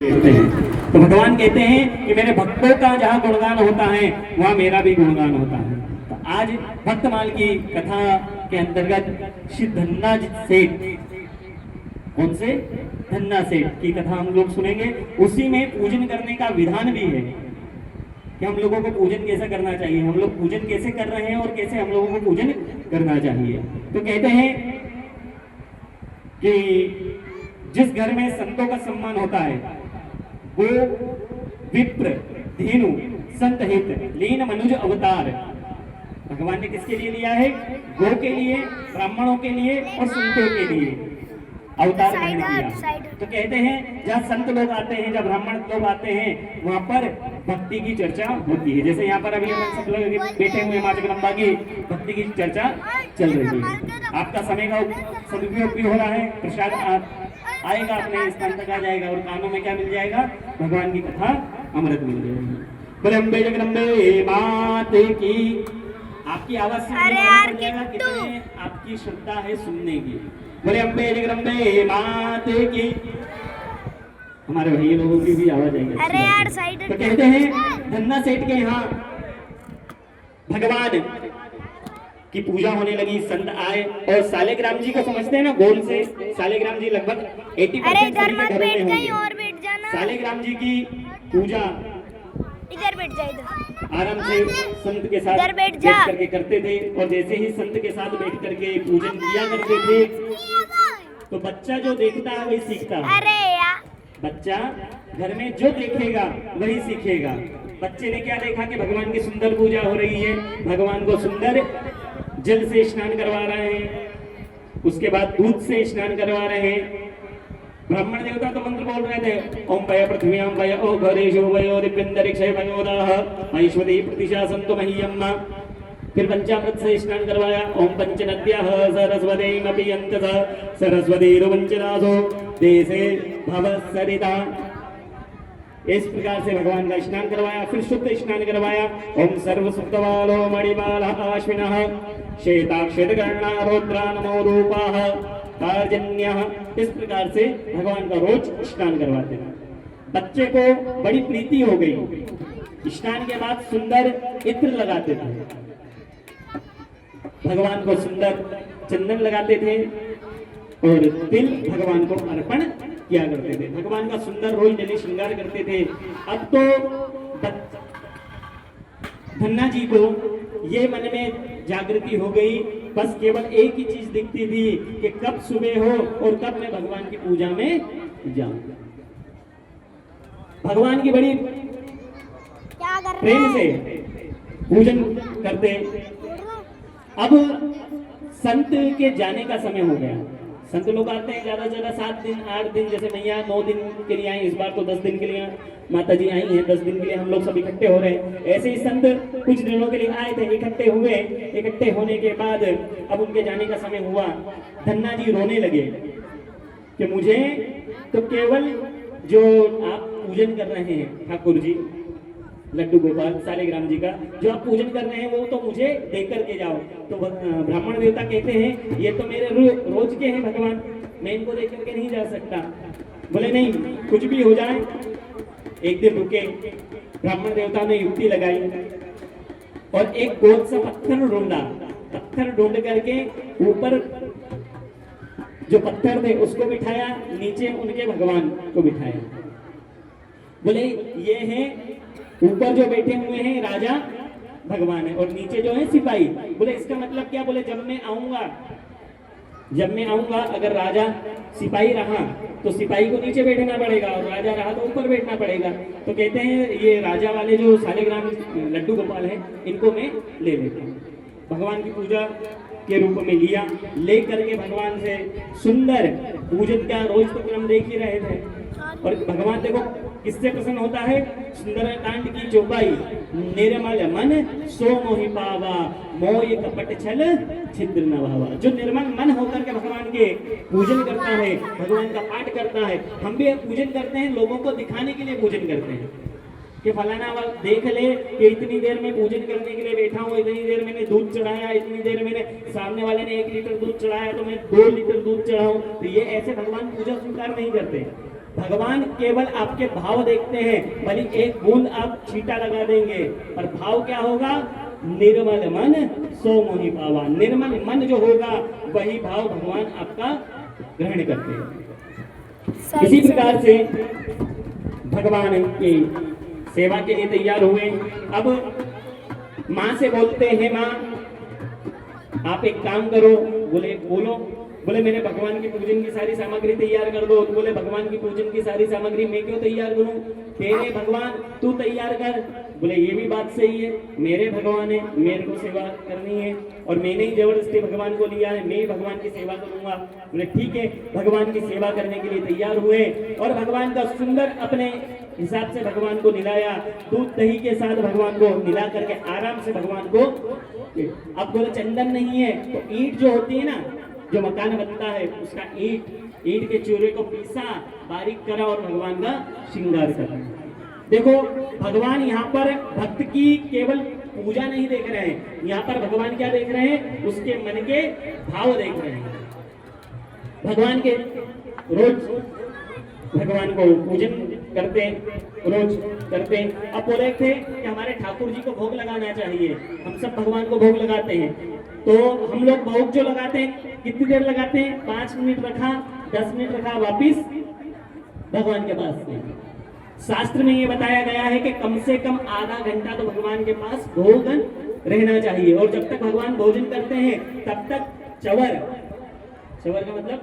कहते हैं। तो भगवान कहते हैं कि मेरे भक्तों का जहाँ गुणगान होता है वहाँ मेरा भी गुणगान होता है। तो आज भक्तमाल की कथा के अंतर्गत श्री धन्ना सेठ, कौन से धन्ना सेठ की कथा हम लोग सुनेंगे। उसी में पूजन करने का विधान भी है कि हम लोगों को पूजन कैसे करना चाहिए, हम लोग पूजन कैसे कर रहे हैं और कैसे हम लोगों को पूजन करना चाहिए। तो कहते हैं कि जिस घर में संतों का सम्मान होता है वो विप्र धेनु संत हित लीन मनुज अवतार। भगवान ने किसके लिए लिया है? गो के लिए, ब्राह्मणों के लिए और संतों के लिए अवतार ग्रहण किया। तो कहते हैं जहाँ संत लोग आते हैं, जहाँ ब्राह्मण लोग आते हैं, वहाँ पर भक्ति की चर्चा होती है। जैसे यहाँ पर अभी हम सब लोग बैठे हुए माँ जगदम्बा की भक्ति की चर्चा चल रही है। आपका समय का सदुपयोग भी हो रहा है, प्रसाद आएगा अपने स्थान तक आ जाएगा और कानों में क्या मिल जाएगा? भगवान की कथा अमृत मिल जाएगी। बोले अम्बे जगदम्बे मात की। आपकी आवाज से कितने आपकी श्रद्धा है सुनने की। बोले अम्बे जगदम्बे मात की। हमारे भैया लोगों की भी आवाज आएगी। अरे यार साइड। तो कहते हैं धन्ना सेठ के यहाँ भगवान की पूजा होने लगी। संत आए और सालेग्राम जी को समझते हैं ना, गोल से सालेग्राम जी लगभग 80% घरों में होंगे। सालेग्राम जी की पूजा इधर बैठ जा, इधर आराम से संत के साथ बैठ करके करते थे। और जैसे ही संत के साथ बैठ करके पूजन किया करते थे तो बच्चा जो देखता है वही सीखता है। अरे यार बच्चा घर में जो देखेगा वही सीखेगा। बच्चे ने क्या देखा कि भगवान की सुंदर पूजा हो रही है, भगवान को सुंदर जल से स्नान करवा रहे हैं, उसके बाद दूध से स्नान करवा रहे हैं। ब्राह्मण देवता तो मंत्र बोल रहे थे, ओम पय पृथ्व्यां पय ओ घरेषु वयो दिव्यंतरिक्षे वयोदाह महेश्वरी प्रतिशासन्तु मह्यम्मा। फिर पंचामृत से स्नान करवाया। ओम पंचनद्याः सरस्वतीमपि यन्तः सरस्वतीरुवञ्चनासो देशे भवः सरिता। इस प्रकार से भगवान का स्नान करवाया। फिर शुद्ध स्नान करवाया। ओम सर्वसुप्तवालो मणिमालः अश्विनः श्वेताक्षतकर्णा रौद्रा नमो रूपाः कार्जन्यः। इस प्रकार से भगवान का रोज स्नान करवाते थे। बच्चे को बड़ी प्रीति हो गई। स्नान के बाद सुंदर इत्र लगाते थे, भगवान को सुंदर चंदन लगाते थे और तिल भगवान को अर्पण किया करते थे। भगवान का सुंदर रोज डेली श्रृंगार करते थे। अब तो धन्ना जी को ये मन में जागृति हो गई, बस केवल एक ही चीज दिखती थी कि कब सुबह हो और कब मैं भगवान की पूजा में जाऊं। भगवान की बड़ी प्रेम से पूजन करते। अब संत के जाने का समय हो गया। संत लोग आते हैं ज्यादा से ज्यादा 7 दिन 8 दिन, जैसे मैया 9 दिन के लिए आई, इस बार तो 10 दिन के लिए माता जी आई हैं। 10 दिन के लिए हम लोग सब इकट्ठे हो रहे हैं। ऐसे ही संत कुछ दिनों के लिए आए थे, इकट्ठे हुए। इकट्ठे होने के बाद अब उनके जाने का समय हुआ। धन्ना जी रोने लगे कि मुझे तो केवल जो आप पूजन कर रहे हैं ठाकुर जी लड्डू गोपाल सालेग्राम जी का जो आप पूजन कर रहे हैं वो तो मुझे देख करके जाओ। तो ब्राह्मण देवता कहते हैं ये तो मेरे रोज के हैं भगवान, मैं इनको देख करके नहीं जा सकता। बोले नहीं, कुछ भी हो जाए एक दिन रुके। ब्राह्मण देवता ने युक्ति लगाई और एक गोल सा पत्थर ढूंढा। पत्थर ढूंढ करके ऊपर जो पत्थर थे उसको बिठाया, नीचे उनके भगवान को बिठाया। बोले ये है ऊपर जो बैठे हुए हैं राजा भगवान है और नीचे जो है सिपाही। बोले इसका मतलब क्या? बोले जब मैं आऊंगा अगर राजा सिपाही रहा तो सिपाही को नीचे बैठना पड़ेगा और राजा रहा तो ऊपर बैठना पड़ेगा। तो कहते हैं ये राजा वाले जो सालेग्राम लड्डू गोपाल है इनको मैं ले लेता हूँ। भगवान की पूजा के रूप में लिया, ले करके भगवान से सुंदर पूजन का रोज तो क्रम देख ही रहे थे। और भगवान देखो किससे प्रसन्न होता है? सुंदरकांड की चौपाई, निर्मल मन सो मोहि पावा मोय कपट छल छिद्र न भावा। जो निर्मल मन होकर के भगवान के पूजन करता है, भगवान का पाठ करता है। हम भी पूजन करते हैं, लोगों को दिखाने के लिए पूजन करते हैं कि फलाना वाला देख ले कि इतनी देर में पूजन करने के लिए बैठा हूँ, इतनी देर मैंने दूध चढ़ाया, इतनी देर मैंने सामने वाले ने 1 लीटर दूध चढ़ाया तो मैं 2 लीटर दूध चढ़ाऊं। तो ये ऐसे भगवान पूजा स्वीकार नहीं करते। भगवान केवल आपके भाव देखते हैं, भले एक बूंद आप छींटा लगा देंगे, पर भाव क्या होगा? निर्मल मन सो मोहि पावा। निर्मल मन जो होगा वही भाव भगवान आपका ग्रहण करते हैं। इसी प्रकार से भगवान की सेवा के लिए तैयार हुए। अब माँ से बोलते हैं, माँ आप एक काम करो। बोलो मैंने भगवान की पूजन की सारी सामग्री तैयार कर दो। तो बोले भगवान की पूजन की सारी सामग्री मैं क्यों तैयार करूं? तेरे भगवान तू तैयार कर। बोले ये भी बात सही है, मेरे भगवान है, मेरे को सेवा करनी है और मैंने ही जबरदस्ती भगवान को लिया है, मैं ही भगवान की सेवा करूंगा। बोले ठीक है, भगवान की सेवा करने के लिए तैयार हुए और भगवान का सुंदर अपने हिसाब से भगवान को निलाया, दूध दही के साथ भगवान को मिला करके आराम से भगवान को। अब बोले चंदन नहीं है तो ईंट जो होती है ना, जो मकान बनता है उसका ईंट के चूरे को पीसा, बारीक करा और भगवान का श्रृंगार करा। देखो भगवान यहाँ पर भक्त की केवल पूजा नहीं देख रहे हैं, यहाँ पर भगवान क्या देख रहे हैं? उसके मन के भाव देख रहे हैं। भगवान के रोज भगवान को पूजन करते, रोज करते। अब बोले थे कि हमारे ठाकुर जी को भोग लगाना चाहिए, हम सब भगवान को भोग लगाते हैं। तो हम लोग भोग जो लगाते हैं कितनी देर लगाते हैं? 5 मिनट रखा, 10 मिनट रखा, वापिस भगवान के पास। शास्त्र में ये बताया गया है कि कम से कम आधा घंटा तो भगवान के पास भोजन रहना चाहिए। और जब तक भगवान भोजन करते हैं तब तक चवर का मतलब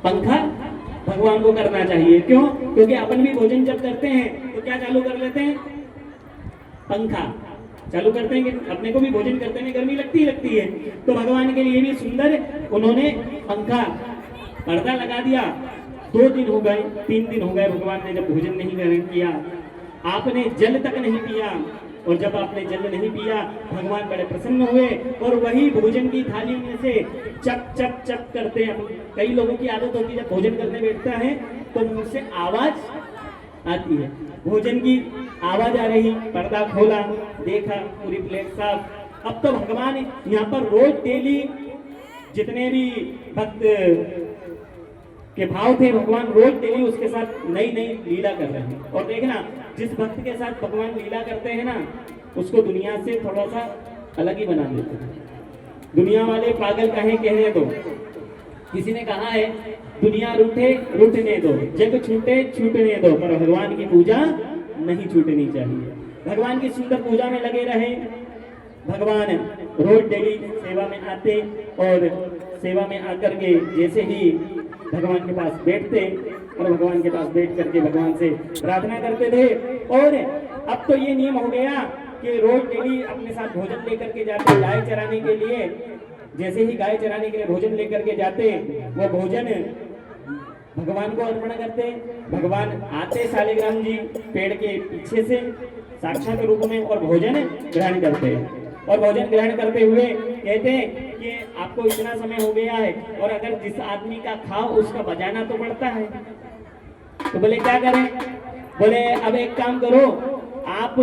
पंखा भगवान को करना चाहिए। क्यों? क्योंकि अपन भी भोजन जब करते हैं तो क्या चालू कर लेते हैं? पंखा चालू करते हैं कि अपने को भी भोजन करते में गर्मी लगती है। तो भगवान के लिए भी सुंदर उन्होंने पंखा पर्दा लगा दिया। 2 दिन हो गए, 3 दिन हो गए भगवान ने जब भोजन नहीं ग्रहण किया, आपने जल तक नहीं पिया। और जब आपने जल नहीं पिया भगवान बड़े प्रसन्न हुए और वही भोजन की थाली में से चप चप चप करते हैं। कई लोगों की आदत होती है जब भोजन करने बैठता है तो मुंह से आवाज आती है, भोजन की आवाज आ रही, पर्दा खोला, देखा पूरी प्लेट साफ। अब तो भगवान यहाँ पर रोज डेली जितने भी भक्त के भाव थे भगवान रोज डेली उसके साथ नई नई लीला कर रहे हैं। और देखना जिस भक्त के साथ भगवान लीला करते हैं ना उसको दुनिया से थोड़ा सा अलग ही बना देते हैं। दुनिया वाले पागल कहें कहने दो, किसी ने कहा है दुनिया रूठे रूठने दो, जग छूटे छूटने दो, पर भगवान की पूजा नहीं छूटनी चाहिए। भगवान की सुंदर पूजा में लगे रहे। भगवान रोज डेली सेवा में आते और सेवा में आकर के जैसे ही भगवान के पास बैठते और भगवान के पास बैठ करके भगवान से प्रार्थना करते थे। और अब तो ये नियम हो गया कि रोज डेली अपने साथ भोजन लेकर के जाते गाय चराने के लिए। जैसे ही गाय चराने के लिए भोजन लेकर के जाते वो भोजन भगवान को अर्पण करते। भगवान आते शालिग्राम जी पेड़ के पीछे से साक्षात रूप में और भोजन ग्रहण करते। और भोजन ग्रहण करते हुए कहते हैं कि आपको इतना समय हो गया है और अगर जिस आदमी का खाओ उसका बजाना तो पड़ता है। तो बोले क्या करें? बोले अब एक काम करो, आप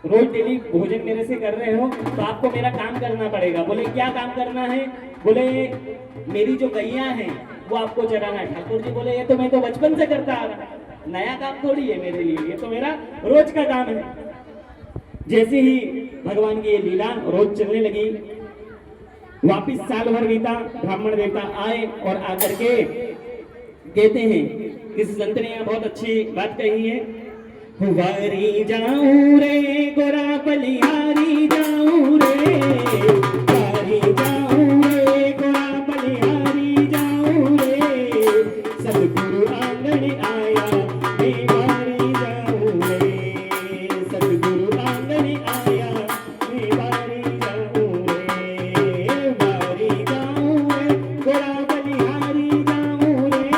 रोज डेली भोजन मेरे से कर रहे हो तो आपको मेरा काम करना पड़ेगा। बोले क्या काम करना है? बोले मेरी जो गैया है वो आपको चराना है। ठाकुर जी बोले ये तो मैं तो बचपन से करता आ रहा, नया काम थोड़ी है मेरे लिए, ये तो मेरा रोज का काम है। जैसे ही भगवान की ये लीला रोज चलने लगी, वापिस साल भर बीता, ब्राह्मण देवता आए और आकर के कहते हैं, इस संत ने बहुत अच्छी बात कही है, वारी जाऊं रे गोरा बलिहारी जाऊं रे, वारी जाऊं रे गोरा बलिहारी जाऊं रे, सतगुरु आंगन आया मैं वारी जाऊं रे, सतगुरु आंगन आया मैं वारी जाऊं रे, वारी जाऊं रे गोरा बलिहारी जाऊं रे,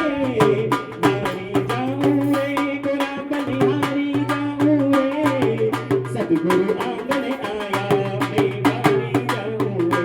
वारी जाऊं रे गोरा बलिहारी जाऊं रे, सतगुरु आंगन आया मैं वारी जाऊं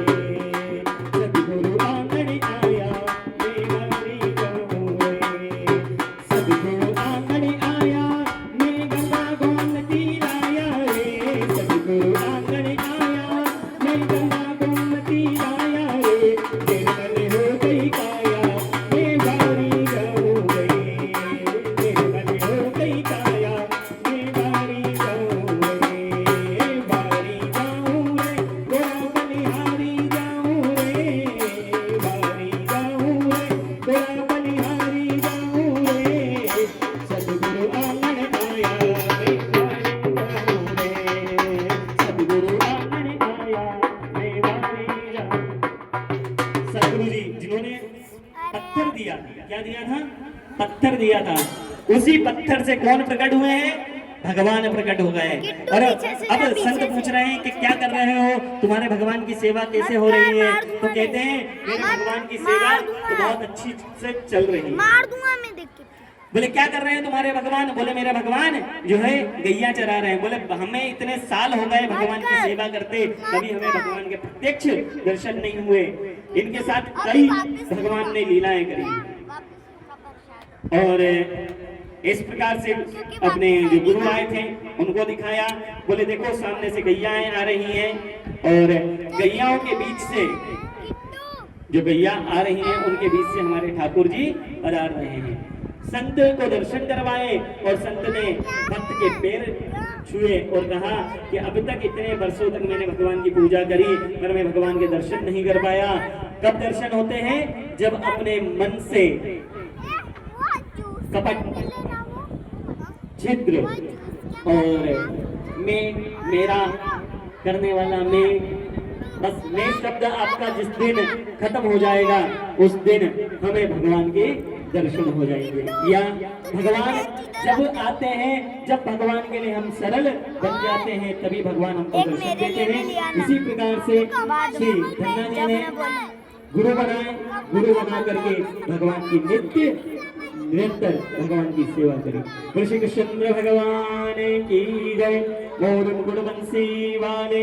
पत्थर दिया था, उसी पत्थर से कौन प्रकट हुए हैं? भगवान प्रकट हो गए। किट्टू और पीछे से अब जा, पीछे संत से। पूछ रहे हैं कि क्या कर रहे हो, तुम्हारे भगवान की सेवा कैसे हो रही है? तो कहते हैं मेरे भगवान की सेवा तो बहुत अच्छी से चल रही है। मार दूंगा मैं देख के। बोले क्या कर रहे हैं तुम्हारे भगवान? बोले मेरे भगवान जो है गैया चरा रहे हैं। बोले हमें इतने साल हो गए भगवान की सेवा करते, कभी हमें भगवान के प्रत्यक्ष दर्शन नहीं हुए। इनके साथ कई भगवान ने लीलाएं करी और इस प्रकार से अपने जो गुरु आए थे उनको दिखाया। बोले देखो सामने से गैयाएं आ रही हैं और गैयाओं के बीच से जो गैया आ रही हैं उनके बीच से हमारे ठाकुर जी पधार रहे हैं। संत को दर्शन करवाए और संत ने भक्त के पैर छुए और कहा कि अब तक इतने वर्षों तक मैंने भगवान की पूजा करी पर मैं भगवान के दर्शन नहीं कर पाया। कब दर्शन होते हैं? जब अपने मन से कपट, छिद्र और मेरा करने वाला मैं, बस मैं शब्द आपका जिस दिन खत्म हो जाएगा उस दिन हमें भगवान के दर्शन हो जाएंगे। या भगवान जब आते हैं, जब भगवान के लिए हम सरल बन जाते हैं तभी भगवान हमको दर्शन देते हैं। इसी प्रकार से श्री धन्ना जी ने गुरु बनाए, गुरु बना करके भगवान की निरंतर भगवान की सेवा करी। बोल श्री कृष्ण भगवान की जय। मोर गुण बंसी वाले